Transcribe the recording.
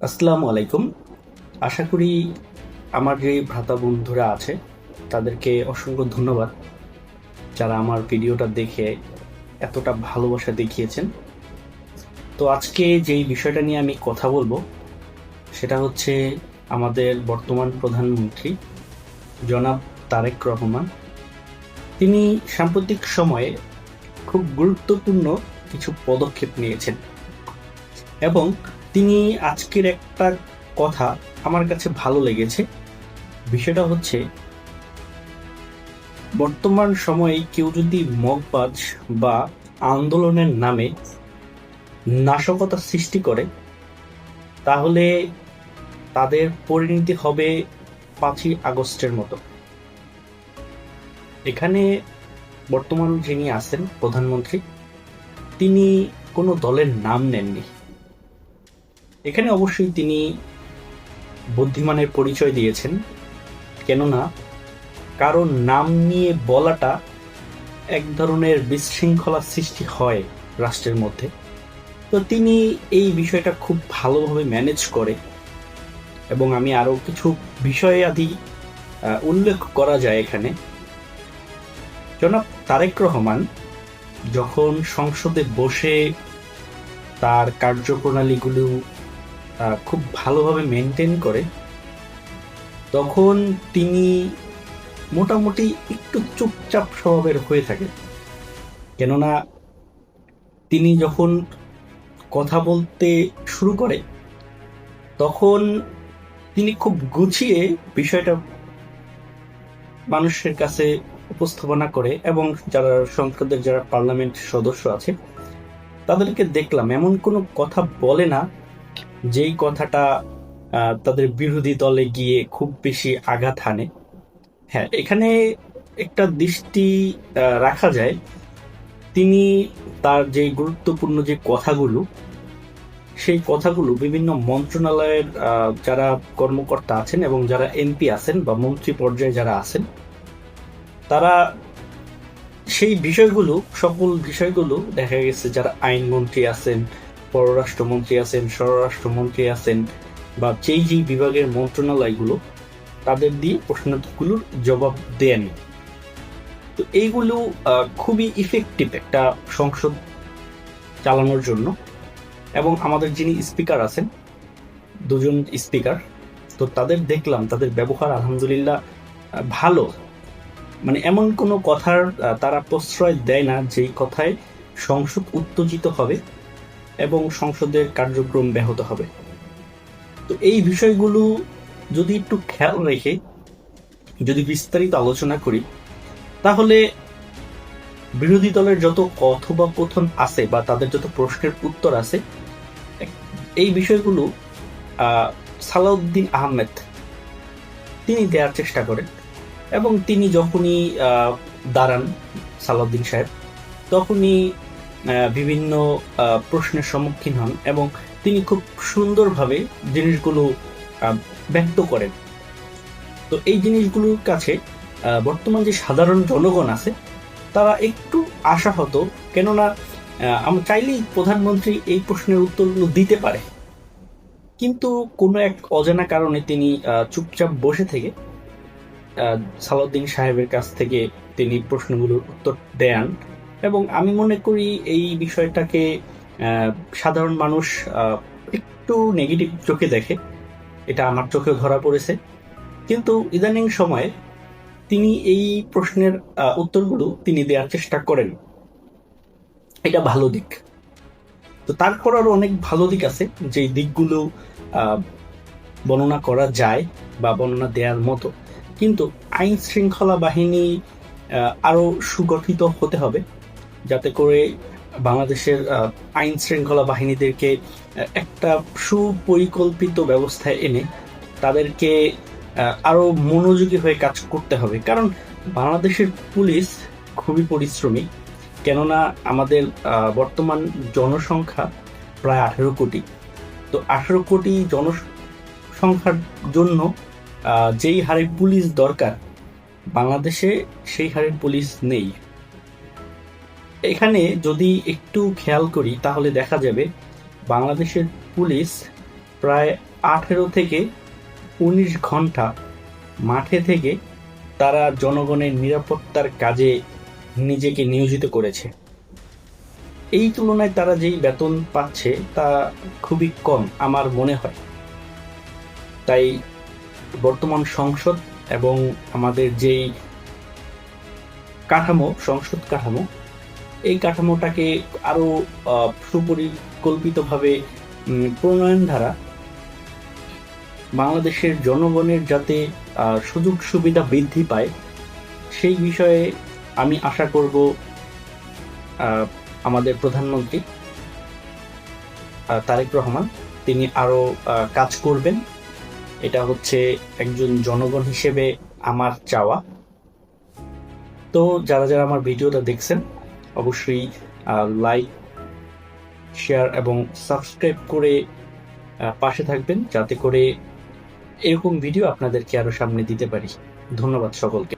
আসসালামু আলাইকুম। আশা করি আমার যে ভ্রাতা বন্ধুরা আছে তাদেরকে অসংখ্য ধন্যবাদ যারা আমার ভিডিওটা দেখে এতটা ভালোবাসা দেখিয়েছেন। তো আজকে যেই বিষয়টা নিয়ে আমি কথা বলবো সেটা হচ্ছে আমাদের বর্তমান প্রধানমন্ত্রী জনাব তারেক রহমান। তিনি সাম্প্রতিক সময়ে খুব গুরুত্বপূর্ণ কিছু পদক্ষেপ নিয়েছেন এবং তিনি আজকের একটা কথা আমার কাছে ভালো লেগেছে। বিষয়টা হচ্ছে বর্তমান সময়ে কেউ যদি মগবাজ বা আন্দোলনের নামে নাশকতা সৃষ্টি করে তাহলে তাদের পরিণতি হবে 5ই আগস্টের মতো। এখানে বর্তমান যিনি আছেন প্রধানমন্ত্রী, তিনি কোনো দলের নাম নেননি। এখানে অবশ্যই তিনি বুদ্ধিমানের পরিচয় দিয়েছেন, কেননা কারণ নাম নিয়ে বলাটা এক ধরনের বিশৃঙ্খলা সৃষ্টি হয় রাষ্ট্রের মধ্যে। তো তিনি এই বিষয়টা খুব ভালোভাবে ম্যানেজ করে এবং আমি আরো কিছু বিষয় আদি উল্লেখ করা যায় এখানে। জনাব তারেক রহমান যখন সংসদে বসে তার কার্যপ্রণালীগুলো খুব ভালোভাবে মেনটেন করে, তখন তিনি মোটামুটি একটু চুপচাপ স্বভাবের হয়ে থাকে। কেননা তিনি যখন কথা বলতে শুরু করে তখন তিনি খুব গুছিয়ে বিষয়টা মানুষের কাছে উপস্থাপনা করে এবং যারা সংসদের যারা পার্লামেন্ট সদস্য আছে তাদেরকে দেখলাম এমন কোনো কথা বলে না যেই কথাটা তাদের বিরোধী দলে গিয়ে খুব বেশি আঘাত হানে। হ্যাঁ, এখানে একটা দৃষ্টি রাখা যায়, তিনি তার যে গুরুত্বপূর্ণ যে কথাগুলো সেই কথাগুলো বিভিন্ন মন্ত্রণালয়ের যারা কর্মকর্তা আছেন এবং যারা এমপি আছেন বা মন্ত্রী পর্যায়ে যারা আছেন তারা সেই বিষয়গুলো সকল বিষয়গুলো দেখা গেছে যারা আইনমন্ত্রী আছেন, পররাষ্ট্রমন্ত্রী আছেন, স্বরাষ্ট্রমন্ত্রী আছেন বা যেই বিভাগের মন্ত্রণালয়গুলো তাদের দিয়ে প্রশ্নগুলোর জবাব দেন। তো এইগুলো খুবই ইফেক্টিভ একটা সংসদ চালানোর জন্য। এবং আমাদের যিনি স্পিকার আছেন, দুজন স্পিকার, তো তাদের দেখলাম তাদের ব্যবহার আলহামদুলিল্লাহ ভালো। মানে এমন কোনো কথার তারা প্রশ্রয় দেয় না যেই কথায় সংসদ উত্তেজিত হবে এবং সংসদের কার্যক্রম ব্যাহত হবে। তো এই বিষয়গুলো যদি একটু খেয়াল রেখে যদি বিস্তারিত আলোচনা করি তাহলে বিরোধী দলের যত কথোপকথন আছে বা তাদের যত প্রশ্নের উত্তর আছে এই বিষয়গুলো সালাউদ্দিন আহমেদ তিনি দেওয়ার চেষ্টা করেন এবং তিনি যখনই দাঁড়ান সালাউদ্দিন সাহেব তখনই বিভিন্ন প্রশ্নের সম্মুখীন হন এবং তিনি খুব সুন্দরভাবে জিনিসগুলো ব্যক্ত করেন। তো এই জিনিসগুলোর কাছে বর্তমান যে সাধারণ জনগণ আছে তারা একটু আশাহত, কেননা আমরা চাইলেই প্রধানমন্ত্রী এই প্রশ্নের উত্তরগুলো দিতে পারে, কিন্তু কোনো এক অজানা কারণে তিনি চুপচাপ বসে থেকে সালাউদ্দিন সাহেবের কাছ থেকে তিনি প্রশ্নগুলোর উত্তর দেন। এবং আমি মনে করি এই বিষয়টাকে সাধারণ মানুষ একটু নেগেটিভ চোখে দেখে, এটা আমার চোখেও ধরা পড়েছে। কিন্তু ইদানিং সময়ে তিনি এই প্রশ্নের উত্তরগুলো তিনি দেওয়ার চেষ্টা করেন, এটা ভালো দিক। তো তারপর আরো অনেক ভালো দিক আছে যেই দিকগুলো বর্ণনা করা যায় বা বর্ণনা দেওয়ার মতো, কিন্তু আইন শৃঙ্খলা বাহিনী আরো সুগঠিত হতে হবে যাতে করে বাংলাদেশের আইন শৃঙ্খলা বাহিনীদেরকে একটা সুপরিকল্পিত ব্যবস্থায় এনে তাদেরকে আরো মনোযোগী হয়ে কাজ করতে হবে। কারণ বাংলাদেশের পুলিশ খুবই পরিশ্রমী, কেননা আমাদের বর্তমান জনসংখ্যা প্রায় 18 কোটি। তো 18 কোটি জনসংখ্যার জন্য যেই হারে পুলিশ দরকার বাংলাদেশে সেই হারে পুলিশ নেই। এখানে যদি একটু খেয়াল করি তাহলে দেখা যাবে বাংলাদেশের পুলিশ প্রায় 18 থেকে 19 ঘন্টা মাঠে থেকে তারা জনগণের নিরাপত্তার কাজে নিজেকে নিয়োজিত করেছে। এই তুলনায় তারা যেই বেতন পাচ্ছে তা খুবই কম আমার মনে হয়। তাই বর্তমান সংসদ এবং আমাদের যেই সংসদ কাঠামো, এই কাঠামোটাকে আরো সুপরিকল্পিতভাবে প্রণয়ন দ্বারা বাংলাদেশের জনগণের যাতে সুযোগ সুবিধা বৃদ্ধি পায়, সেই বিষয়ে আমি আশা করব আমাদের প্রধানমন্ত্রী তারেক রহমান তিনি আরো কাজ করবেন। এটা হচ্ছে একজন জনগণ হিসেবে আমার চাওয়া। তো যারা যারা আমার ভিডিওটা দেখছেন অবশ্যই লাইক, শেয়ার এবং সাবস্ক্রাইব করে পাশে থাকবেন, যাতে করে এরকম ভিডিও আপনাদেরকে আরো সামনে দিতে পারি। ধন্যবাদ সকলকে।